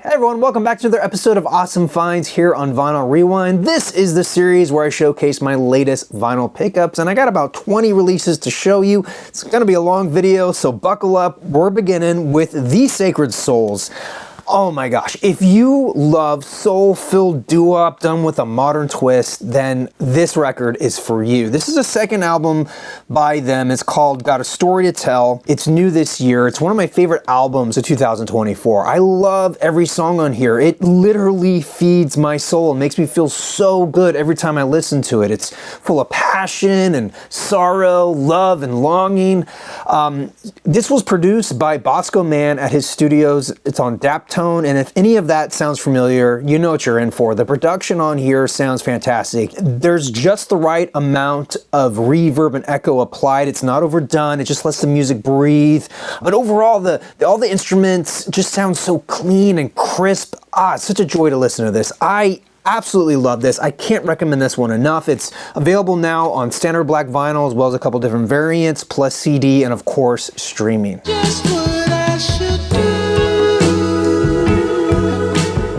Hey everyone, welcome back to another episode of Awesome Finds here on Vinyl Rewind. This is the series where I showcase my latest vinyl pickups, and I got about 20 releases to show you. It's gonna be a long video, so buckle up. We're beginning with The Sacred Souls. Oh my gosh, if you love soul-filled doo-wop done with a modern twist, then this record is for you. This is a second album by them. It's called Got a Story to Tell. It's new this year. It's one of my favorite albums of 2024. I love every song on here. It literally feeds my soul and makes me feel so good every time I listen to it. It's full of passion and sorrow, love and longing. This was produced by Bosco Mann at his studios. It's on Daptone. And if any of that sounds familiar, you know what you're in for. The production on here sounds fantastic. There's just the right amount of reverb and echo applied. It's not overdone. It just lets the music breathe. But overall, all the instruments just sound so clean and crisp. It's such a joy to listen to this. I absolutely love this. I can't recommend this one enough. It's available now on standard black vinyl as well as a couple different variants, plus CD, and of course, streaming.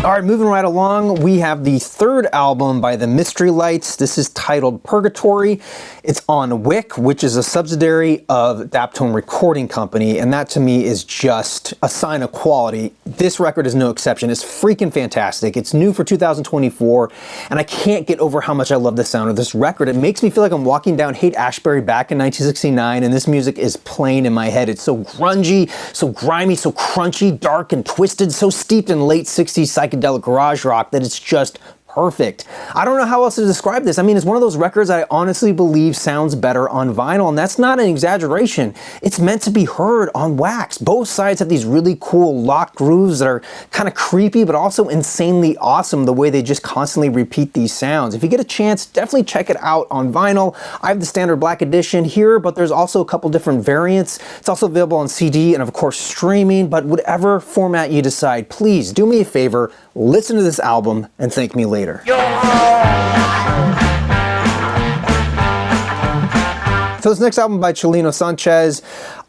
All right, moving right along, we have the third album by the Mystery Lights. This is titled Purgatory. It's on Wick, which is a subsidiary of Daptone Recording Company, and that to me is just a sign of quality. This record is no exception. It's freaking fantastic. It's new for 2024, and I can't get over how much I love the sound of this record. It makes me feel like I'm walking down Haight-Ashbury back in 1969, and this music is playing in my head. It's so grungy, so grimy, so crunchy, dark and twisted, so steeped in late 60s psychedelic garage rock that it's just perfect. I don't know how else to describe this. I mean, it's one of those records I honestly believe sounds better on vinyl, and that's not an exaggeration. It's meant to be heard on wax. Both sides have these really cool locked grooves that are kind of creepy, but also insanely awesome the way they just constantly repeat these sounds. If you get a chance, definitely check it out on vinyl. I have the standard black edition here, but there's also a couple different variants. It's also available on CD and of course streaming, but whatever format you decide, please do me a favor, listen to this album and thank me later. So this next album by Chalino Sanchez,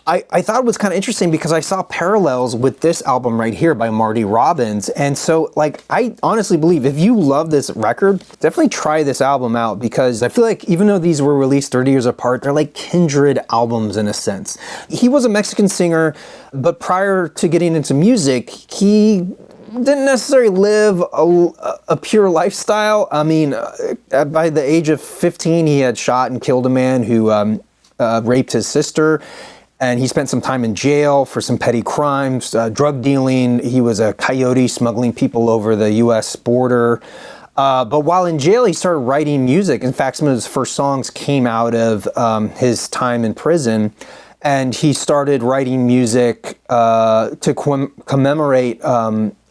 I thought it was kind of interesting because I saw parallels with this album right here by Marty Robbins. And so like, I honestly believe if you love this record, definitely try this album out, because I feel like even though these were released 30 years apart, they're like kindred albums in a sense. He was a Mexican singer, but prior to getting into music, he didn't necessarily live a pure lifestyle. I mean, by the age of 15, he had shot and killed a man who raped his sister, and he spent some time in jail for some petty crimes, drug dealing. He was a coyote smuggling people over the US border. But while in jail, he started writing music. In fact, some of his first songs came out of his time in prison. And he started writing music to commemorate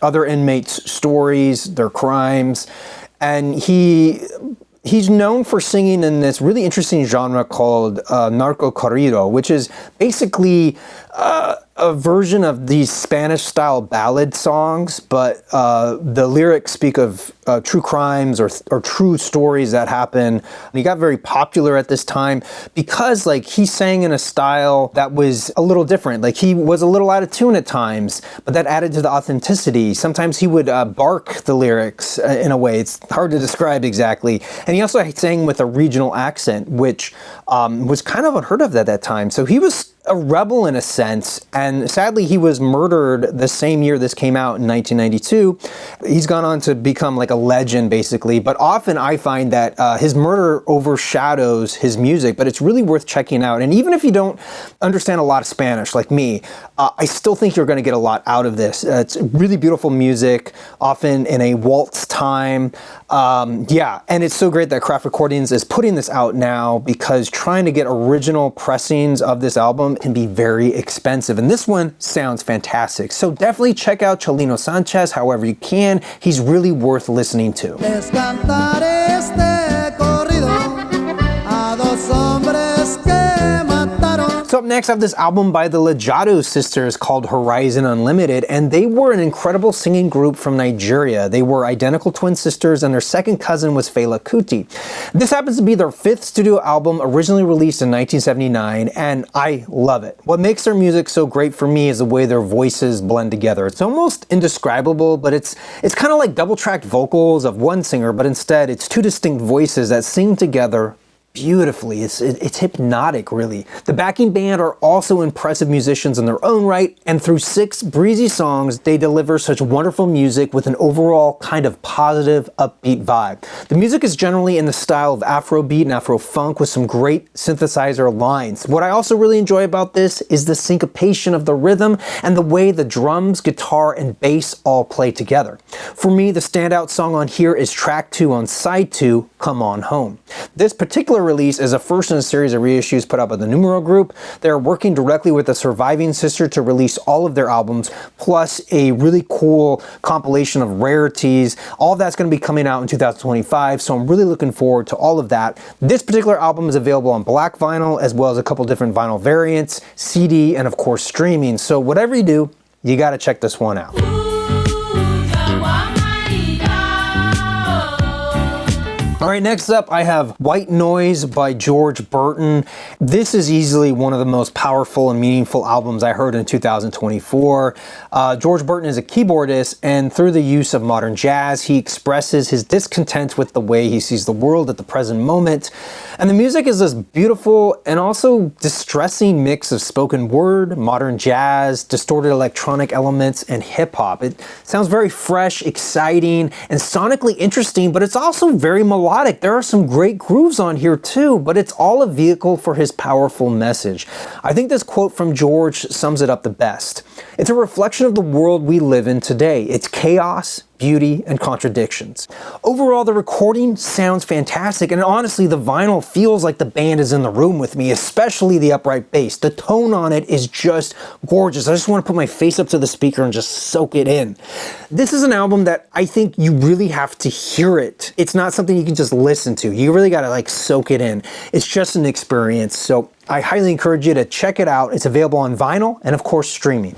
other inmates' stories, their crimes. And he's known for singing in this really interesting genre called narco corrido, which is basically a version of these Spanish-style ballad songs, but the lyrics speak of true crimes or true stories that happen. And he got very popular at this time because like he sang in a style that was a little different. Like he was a little out of tune at times, but that added to the authenticity. Sometimes he would bark the lyrics in a way. It's hard to describe exactly. And he also sang with a regional accent, which was kind of unheard of at that time. So he was a rebel in a sense, and sadly he was murdered the same year this came out in 1992. He's gone on to become like a legend basically, but often I find that his murder overshadows his music, but it's really worth checking out. And even if you don't understand a lot of Spanish like me, I still think you're going to get a lot out of this. It's really beautiful music, often in a waltz time. Yeah, and it's so great that Craft Recordings is putting this out now, because trying to get original pressings of this album can be very expensive, and this one sounds fantastic. So definitely check out Chalino Sanchez however you can. He's really worth listening to. So up next I have this album by the Lijadu Sisters called Horizon Unlimited, and they were an incredible singing group from Nigeria. They were identical twin sisters, and their second cousin was Fela Kuti. This happens to be their 5th studio album, originally released in 1979, and I love it. What makes their music so great for me is the way their voices blend together. It's almost indescribable, but it's kind of like double-tracked vocals of one singer, but instead it's two distinct voices that sing together beautifully. It's hypnotic, really. The backing band are also impressive musicians in their own right, and through 6 breezy songs, they deliver such wonderful music with an overall kind of positive, upbeat vibe. The music is generally in the style of Afrobeat and Afro-funk with some great synthesizer lines. What I also really enjoy about this is the syncopation of the rhythm and the way the drums, guitar, and bass all play together. For me, the standout song on here is track 2 on side 2, Come On Home. This particular release is a first in a series of reissues put out by the Numero Group. They're working directly with the surviving sister to release all of their albums, plus a really cool compilation of rarities. All of that's going to be coming out in 2025, so I'm really looking forward to all of that. This particular album is available on black vinyl, as well as a couple different vinyl variants, CD, and of course streaming. So whatever you do, you got to check this one out. All right, next up I have White Noise by George Burton. This is easily one of the most powerful and meaningful albums I heard in 2024. George Burton is a keyboardist, and through the use of modern jazz, he expresses his discontent with the way he sees the world at the present moment. And the music is this beautiful and also distressing mix of spoken word, modern jazz, distorted electronic elements, and hip hop. It sounds very fresh, exciting, and sonically interesting, but it's also very melodic. There are some great grooves on here too, but it's all a vehicle for his powerful message. I think this quote from George sums it up the best. It's a reflection of the world we live in today. It's chaos, beauty, and contradictions. Overall, the recording sounds fantastic, and honestly, the vinyl feels like the band is in the room with me, especially the upright bass. The tone on it is just gorgeous. I just want to put my face up to the speaker and just soak it in. This is an album that I think you really have to hear it. It's not something you can just listen to. You really got to like soak it in. It's just an experience, so I highly encourage you to check it out. It's available on vinyl and of course streaming.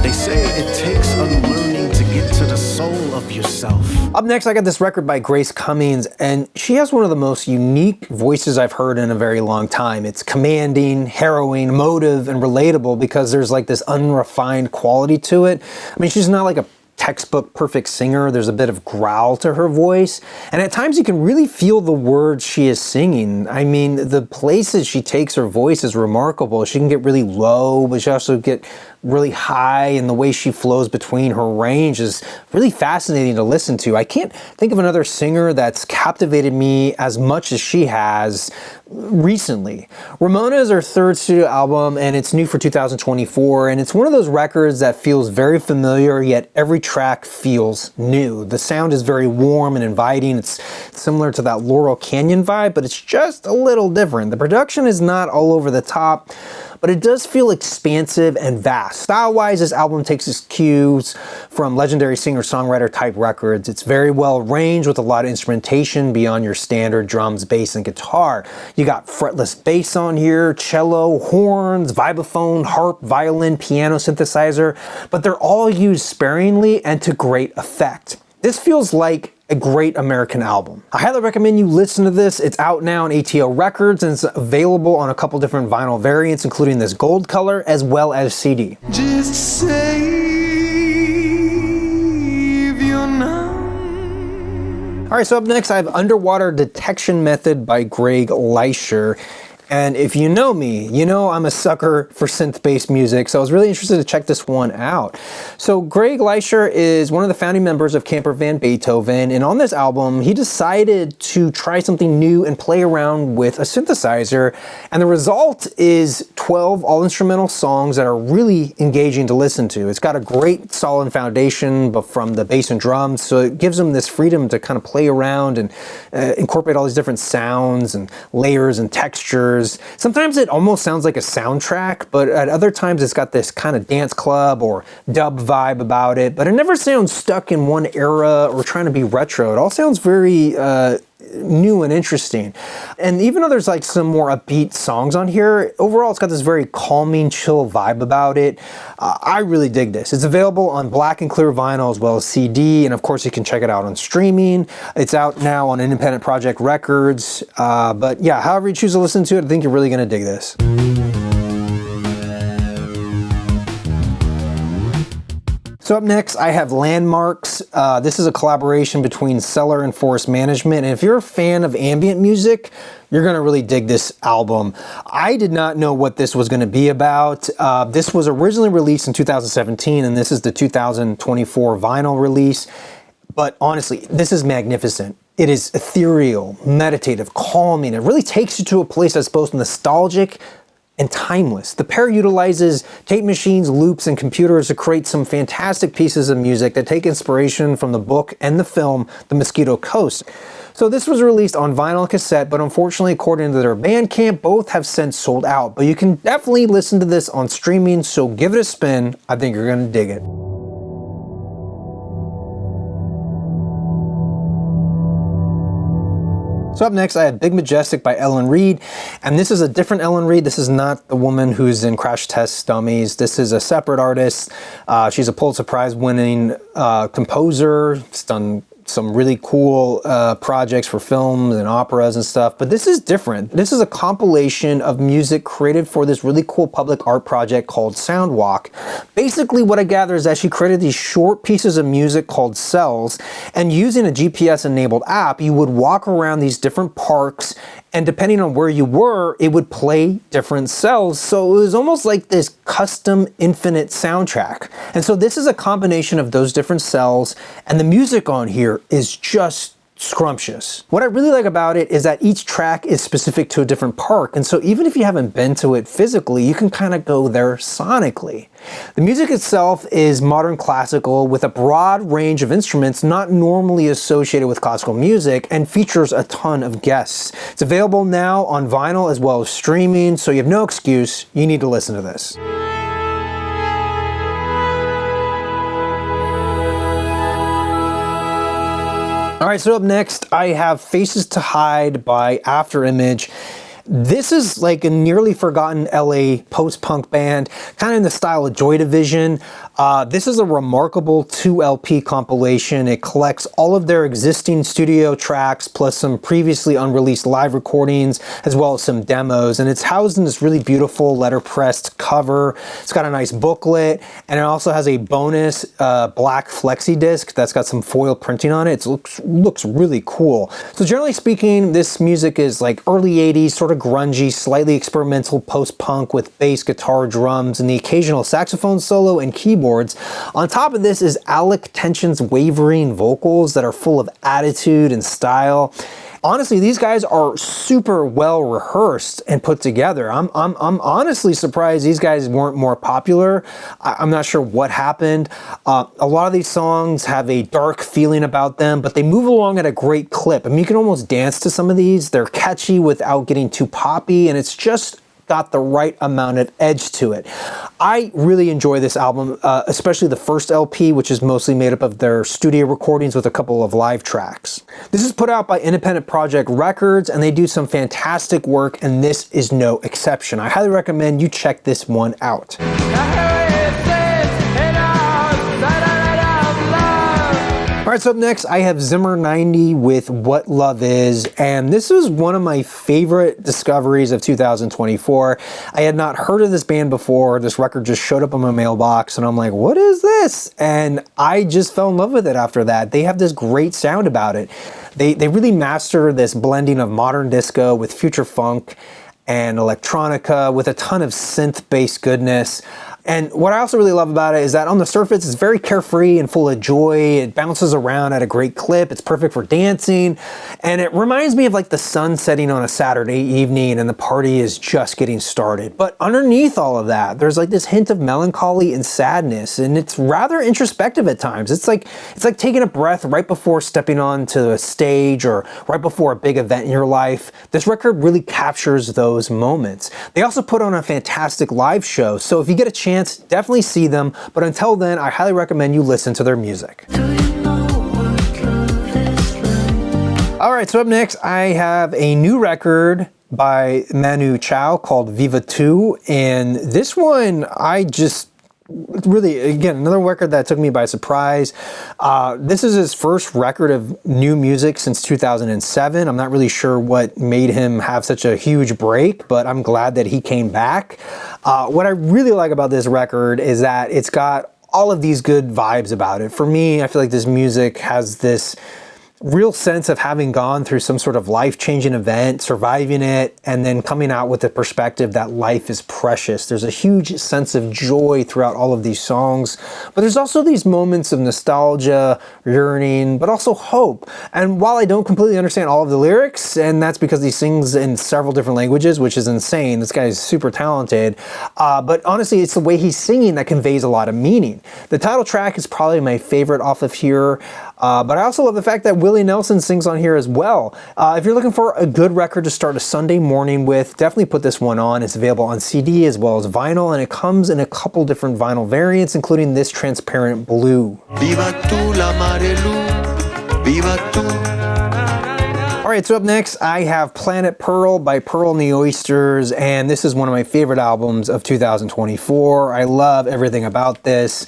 They say it takes unlearning to get to the soul of yourself. Up next, I got this record by Grace Cummings, and she has one of the most unique voices I've heard in a very long time. It's commanding, harrowing, emotive, and relatable because there's like this unrefined quality to it. I mean, she's not like a textbook perfect singer. There's a bit of growl to her voice, and at times you can really feel the words she is singing. I mean, the places she takes her voice is remarkable. She can get really low, but she also get really high, and the way she flows between her range is really fascinating to listen to. I can't think of another singer that's captivated me as much as she has recently. Ramona is her 3rd studio album, and it's new for 2024, and it's one of those records that feels very familiar, yet every track feels new. The sound is very warm and inviting. It's similar to that Laurel Canyon vibe, but it's just a little different. The production is not all over the top, but it does feel expansive and vast. Style-wise, this album takes its cues from legendary singer-songwriter type records. It's very well arranged with a lot of instrumentation beyond your standard drums, bass, and guitar. You got fretless bass on here, cello, horns, vibraphone, harp, violin, piano, synthesizer, but they're all used sparingly and to great effect. This feels like a great American album. I highly recommend you listen to this. It's out now on ATO Records, and it's available on a couple different vinyl variants, including this gold color as well as CD. Just save your numb. All right, so up next I have Underwater Detection Method by Greg Lisher. And if you know me, you know I'm a sucker for synth-based music, so I was really interested to check this one out. So Greg Lisher is one of the founding members of Camper Van Beethoven, and on this album, he decided to try something new and play around with a synthesizer, and the result is 12 all-instrumental songs that are really engaging to listen to. It's got a great solid foundation but from the bass and drums, so it gives him this freedom to kind of play around and incorporate all these different sounds and layers and textures. Sometimes it almost sounds like a soundtrack, but at other times it's got this kind of dance club or dub vibe about it, but it never sounds stuck in one era or trying to be retro. It all sounds very new and interesting. And even though there's like some more upbeat songs on here, overall it's got this very calming, chill vibe about it. I really dig this. It's available on black and clear vinyl as well as CD, and of course you can check it out on streaming. It's out now on Independent Project Records. But yeah, however you choose to listen to it, I think you're really gonna dig this. So up next, I have Landmarks. This is a collaboration between Celer and Forest Management. And if you're a fan of ambient music, you're gonna really dig this album. I did not know what this was gonna be about. This was originally released in 2017, and this is the 2024 vinyl release. But honestly, this is magnificent. It is ethereal, meditative, calming. It really takes you to a place that's both nostalgic and timeless. The pair utilizes tape machines, loops, and computers to create some fantastic pieces of music that take inspiration from the book and the film, The Mosquito Coast. So this was released on vinyl and cassette, but unfortunately, according to their Bandcamp, both have since sold out. But you can definitely listen to this on streaming, so give it a spin. I think you're gonna dig it. So up next, I have Big Majestic by Ellen Reid, and this is a different Ellen Reid. This is not the woman who's in Crash Test Dummies. This is a separate artist. She's a Pulitzer Prize winning composer. She's done some really cool projects for films and operas and stuff, but this is different. This is a compilation of music created for this really cool public art project called Soundwalk. Basically what I gather is that she created these short pieces of music called cells, and using a GPS enabled app, you would walk around these different parks, and depending on where you were, it would play different cells. So it was almost like this custom infinite soundtrack. And so this is a combination of those different cells, and the music on here is just scrumptious. What I really like about it is that each track is specific to a different park, and so even if you haven't been to it physically, you can kind of go there sonically. The music itself is modern classical with a broad range of instruments not normally associated with classical music, and features a ton of guests. It's available now on vinyl as well as streaming, so you have no excuse. You need to listen to this. All right, so up next, I have Faces to Hide by Afterimage. This is like a nearly forgotten LA post-punk band, kind of in the style of Joy Division. This is a remarkable 2 LP compilation. It collects all of their existing studio tracks plus some previously unreleased live recordings as well as some demos, and it's housed in this really beautiful letterpressed cover. It's got a nice booklet, and it also has a bonus black flexi disc that's got some foil printing on it. It looks really cool. So generally speaking, this music is like early 80s, sort of grungy, slightly experimental post-punk with bass, guitar, drums, and the occasional saxophone solo and keyboards. On top of this is Alec Tension's wavering vocals that are full of attitude and style. Honestly, these guys are super well rehearsed and put together. I'm honestly surprised these guys weren't more popular. I'm not sure what happened. A lot of these songs have a dark feeling about them, but they move along at a great clip. I mean, you can almost dance to some of these. They're catchy without getting too poppy, and it's just got the right amount of edge to it. I really enjoy this album, especially the first LP, which is mostly made up of their studio recordings with a couple of live tracks. This is put out by Independent Project Records, and they do some fantastic work, and this is no exception. I highly recommend you check this one out. All right, so up next, I have Zimmer 90 with What Love Is, and this was one of my favorite discoveries of 2024. I had not heard of this band before. This record just showed up on my mailbox, and I'm like, what is this? And I just fell in love with it after that. They have this great sound about it. They really master this blending of modern disco with future funk and electronica with a ton of synth-based goodness. And what I also really love about it is that on the surface, it's very carefree and full of joy. It bounces around at a great clip. It's perfect for dancing. And it reminds me of like the sun setting on a Saturday evening and the party is just getting started. But underneath all of that, there's like this hint of melancholy and sadness. And it's rather introspective at times. It's like taking a breath right before stepping onto a stage or right before a big event in your life. This record really captures those moments. They also put on a fantastic live show. So if you get a chance, definitely see them, but until then, I highly recommend you listen to their music. All right, so up next, I have a new record by Manu Chao called Viva 2. And this one, I just really, again, another record that took me by surprise. This is his first record of new music since 2007. I'm not really sure what made him have such a huge break, but I'm glad that he came back. What I really like about this record is that it's got all of these good vibes about it. For me, I feel like this music has this real sense of having gone through some sort of life-changing event, surviving it, and then coming out with the perspective that life is precious. There's a huge sense of joy throughout all of these songs, but there's also these moments of nostalgia, yearning, but also hope. And while I don't completely understand all of the lyrics, and that's because he sings in several different languages, which is insane. This guy is super talented. But honestly, it's the way he's singing that conveys a lot of meaning. The title track is probably my favorite off of here. But I also love the fact that Willie Nelson sings on here as well. If you're looking for a good record to start a Sunday morning with, definitely put this one on. It's available on CD as well as vinyl, and it comes in a couple different vinyl variants, including this transparent blue. Viva tu la Marelu, viva tu. All right, so up next, I have Planet Pearl by Pearl and the Oysters, and this is one of my favorite albums of 2024. I love everything about this.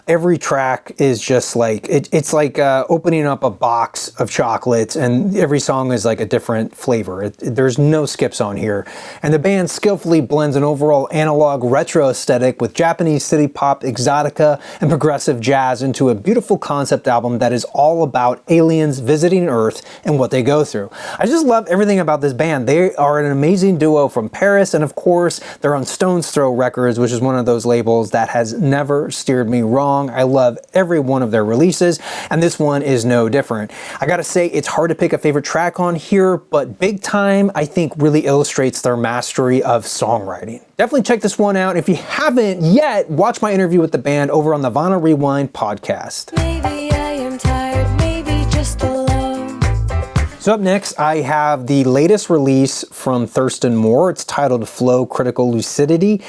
Every track is just like, it's like opening up a box of chocolates, and every song is like a different flavor. There's no skips on here. And the band skillfully blends an overall analog retro aesthetic with Japanese city pop, exotica, and progressive jazz into a beautiful concept album that is all about aliens visiting Earth and what they go through. I just love everything about this band. They are an amazing duo from Paris, and of course, they're on Stone's Throw Records, which is one of those labels that has never steered me wrong. I love every one of their releases, and this one is no different. I gotta say, it's hard to pick a favorite track on here, but Big Time, I think, really illustrates their mastery of songwriting. Definitely check this one out. If you haven't yet, watch my interview with the band over on the Vinyl Rewind podcast. Maybe I am tired, maybe just alone. So up next, I have the latest release from Thurston Moore. It's titled Flow Critical Lucidity.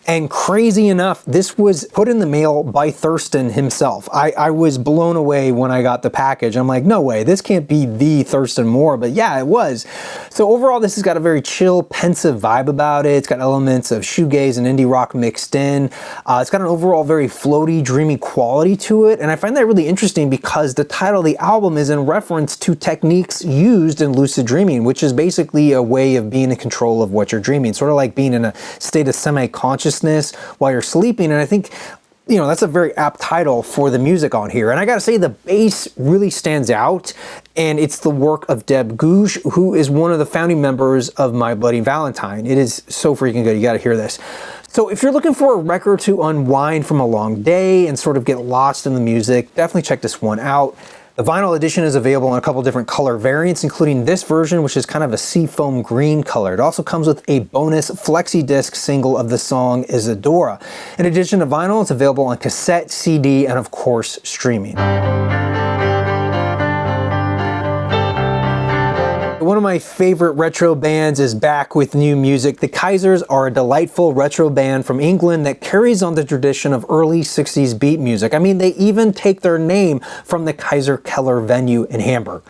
And crazy enough, this was put in the mail by Thurston himself. I was blown away when I got the package. I'm like, no way, this can't be the Thurston Moore, but yeah, it was. So overall, this has got a very chill, pensive vibe about it. It's got elements of shoegaze and indie rock mixed in. It's got an overall very floaty, dreamy quality to it. And I find that really interesting because the title of the album is in reference to techniques used in lucid dreaming, which is basically a way of being in control of what you're dreaming, sort of like being in a state of semi-consciousness while you're sleeping. And I think, you know, that's a very apt title for the music on here. And I gotta say, the bass really stands out, and it's the work of Deb Googe, who is one of the founding members of My Bloody Valentine. It is so freaking good. You gotta hear this. So if you're looking for a record to unwind from a long day and sort of get lost in the music, definitely check this one out. The vinyl edition is available in a couple different color variants, including this version, which is kind of a seafoam green color. It also comes with a bonus flexi disc single of the song Isadora. In addition to vinyl, it's available on cassette, CD, and of course, streaming. One of my favorite retro bands is back with new music. The Kaisers are a delightful retro band from England that carries on the tradition of early 60s beat music. I mean, they even take their name from the Kaiser Keller venue in Hamburg.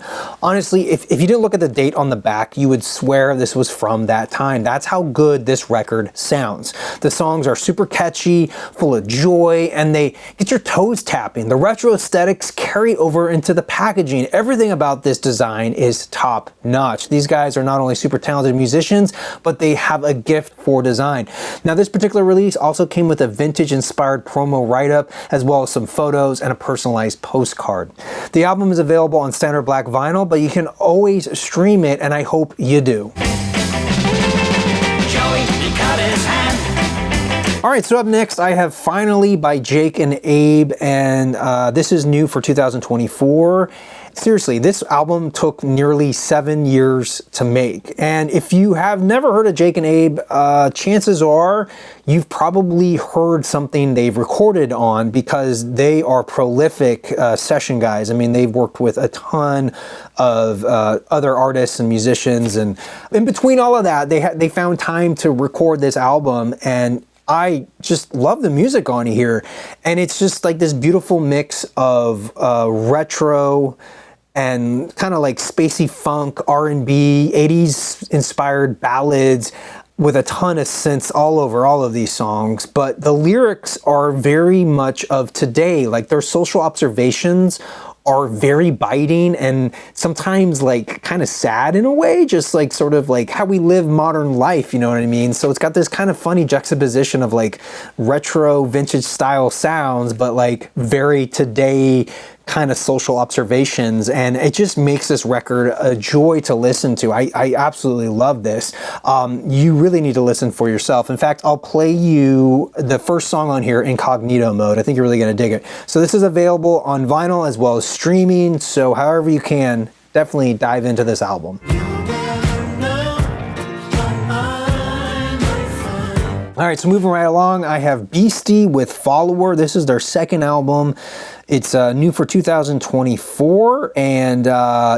Honestly, if you didn't look at the date on the back, you would swear this was from that time. That's how good this record sounds. The songs are super catchy, full of joy, and they get your toes tapping. The retro aesthetics carry over into the packaging. Everything about this design is top notch. These guys are not only super talented musicians, but they have a gift for design. Now, this particular release also came with a vintage-inspired promo write-up, as well as some photos and a personalized postcard. The album is available on standard black vinyl, but you can always stream it, and I hope you do. All right, so up next, I have Finally by Jake and Abe, and this is new for 2024. Seriously, this album took nearly 7 years to make. And if you have never heard of Jake and Abe, chances are you've probably heard something they've recorded on, because they are prolific session guys. I mean, they've worked with a ton of other artists and musicians. And in between all of that, they found time to record this album, and I just love the music on here. And it's just like this beautiful mix of retro and kind of like spacey funk, R&B, 80s inspired ballads with a ton of synths all over all of these songs. But the lyrics are very much of today. Like their social observations are very biting and sometimes like kind of sad in a way, just like sort of like how we live modern life, you know what I mean? So it's got this kind of funny juxtaposition of like retro vintage style sounds, but like very today kind of social observations, and it just makes this record a joy to listen to. I absolutely love this. You really need to listen for yourself. In fact, I'll play you the first song on here, Incognito Mode. I think you're really going to dig it. So this is available on vinyl as well as streaming, so however you can, definitely dive into this album. All right, so moving right along, I have Beastie with Follower. This is their second album. It's new for 2024, and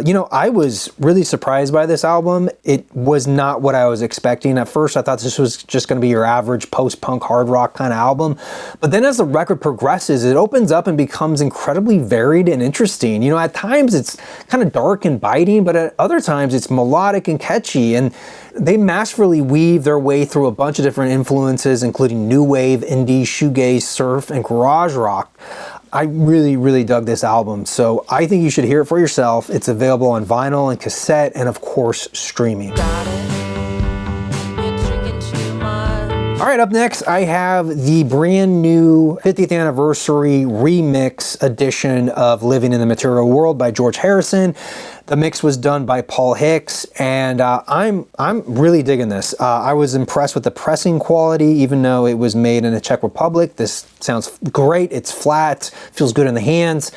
you know, I was really surprised by this album. It was not what I was expecting. At first, I thought this was just going to be your average post-punk hard rock kind of album, but then as the record progresses, it opens up and becomes incredibly varied and interesting. You know, at times it's kind of dark and biting, but at other times it's melodic and catchy, and they masterfully weave their way through a bunch of different influences, including new wave, indie, shoegaze, surf, and garage rock. I really, really dug this album, so I think you should hear it for yourself. It's available on vinyl and cassette, and of course, streaming. All right, up next, I have the brand new 50th anniversary remix edition of Living in the Material World by George Harrison. The mix was done by Paul Hicks, and I'm really digging this. I was impressed with the pressing quality, even though it was made in the Czech Republic. This sounds great. It's flat, feels good in the hands.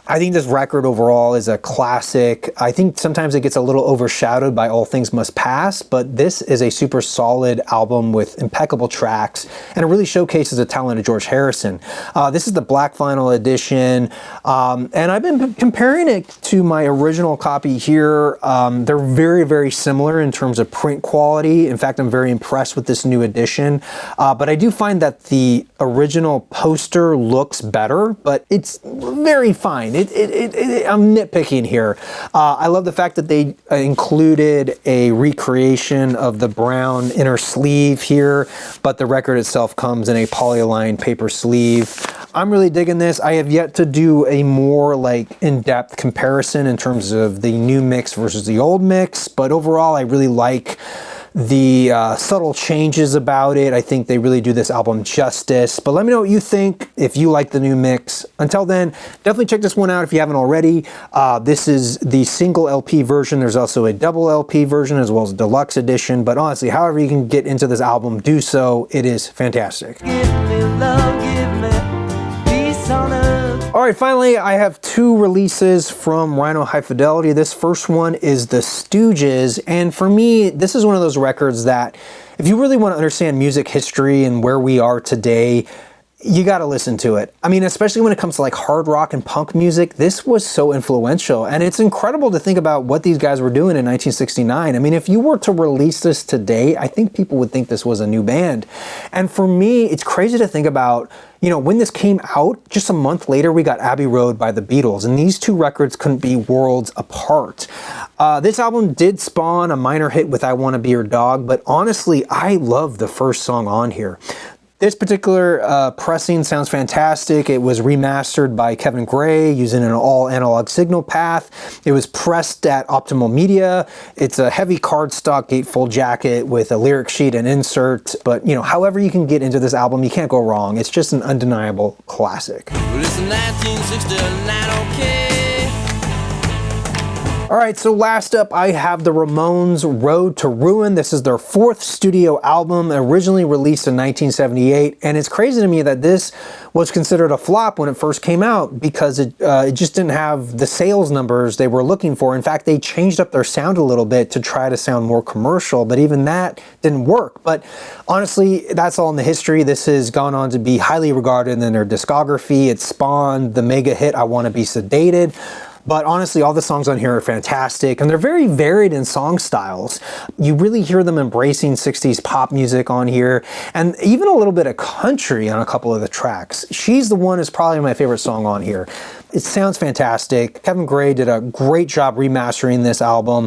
I think this record overall is a classic. I think sometimes it gets a little overshadowed by All Things Must Pass, but this is a super solid album with impeccable tracks, and it really showcases the talent of George Harrison. This is the black vinyl edition, and I've been comparing it to my original copy here. They're very, very similar in terms of print quality. In fact, I'm very impressed with this new edition, but I do find that the original poster looks better, but it's very fine. I'm nitpicking here. I love the fact that they included a recreation of the brown inner sleeve here, but the record itself comes in a polyline paper sleeve. I'm really digging this. I have yet to do a more like in-depth comparison in terms of the new mix versus the old mix, but overall I really like the subtle changes about it. I think they really do this album justice, but let me know what you think if you like the new mix. Until then, definitely check this one out if you haven't already. This is the single LP version. There's also a double LP version as well as a deluxe edition, but honestly, however you can get into this album, do so. It is fantastic. Give me love, give me peace on earth. All right, finally, I have two releases from Rhino High Fidelity. This first one is the Stooges, and for me, this is one of those records that if you really want to understand music history and where we are today, you got to listen to it. I mean, especially when it comes to like hard rock and punk music, this was so influential, and it's incredible to think about what these guys were doing in 1969. I mean, if you were to release this today, I think people would think this was a new band. And for me, it's crazy to think about, you know, when this came out, just a month later, we got Abbey Road by the Beatles, and these two records couldn't be worlds apart. This album did spawn a minor hit with I Wanna Be Your Dog, but honestly, I love the first song on here. This particular pressing sounds fantastic. It was remastered by Kevin Gray using an all analog signal path. It was pressed at Optimal Media. It's a heavy cardstock gatefold jacket with a lyric sheet and insert, but you know, however you can get into this album, you can't go wrong. It's just an undeniable classic. Well, it's 1969, okay. All right, so last up, I have the Ramones' Road to Ruin. This is their fourth studio album, originally released in 1978, and it's crazy to me that this was considered a flop when it first came out because it just didn't have the sales numbers they were looking for. In fact, they changed up their sound a little bit to try to sound more commercial, but even that didn't work. But honestly, that's all in the history. This has gone on to be highly regarded in their discography. It spawned the mega hit I Wanna Be Sedated. But honestly, all the songs on here are fantastic, and they're very varied in song styles. You really hear them embracing 60s pop music on here, and even a little bit of country on a couple of the tracks. She's the One is probably my favorite song on here. It sounds fantastic. Kevin Gray did a great job remastering this album.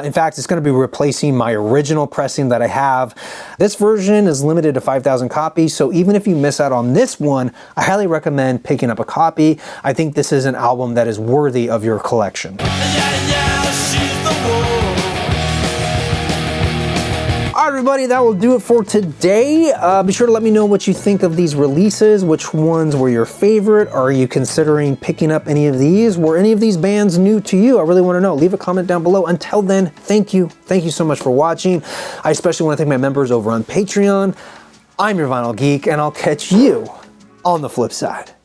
In fact, it's going to be replacing my original pressing that I have. This version is limited to 5,000 copies, so even if you miss out on this one, I highly recommend picking up a copy. I think this is an album that is worthy of your collection. All right, everybody, that will do it for today. Be sure to let me know what you think of these releases. Which ones were your favorite? Are you considering picking up any of these? Were any of these bands new to you? I really want to know. Leave a comment down below. Until then, thank you. Thank you so much for watching. I especially want to thank my members over on Patreon. I'm your Vinyl Geek, and I'll catch you on the flip side.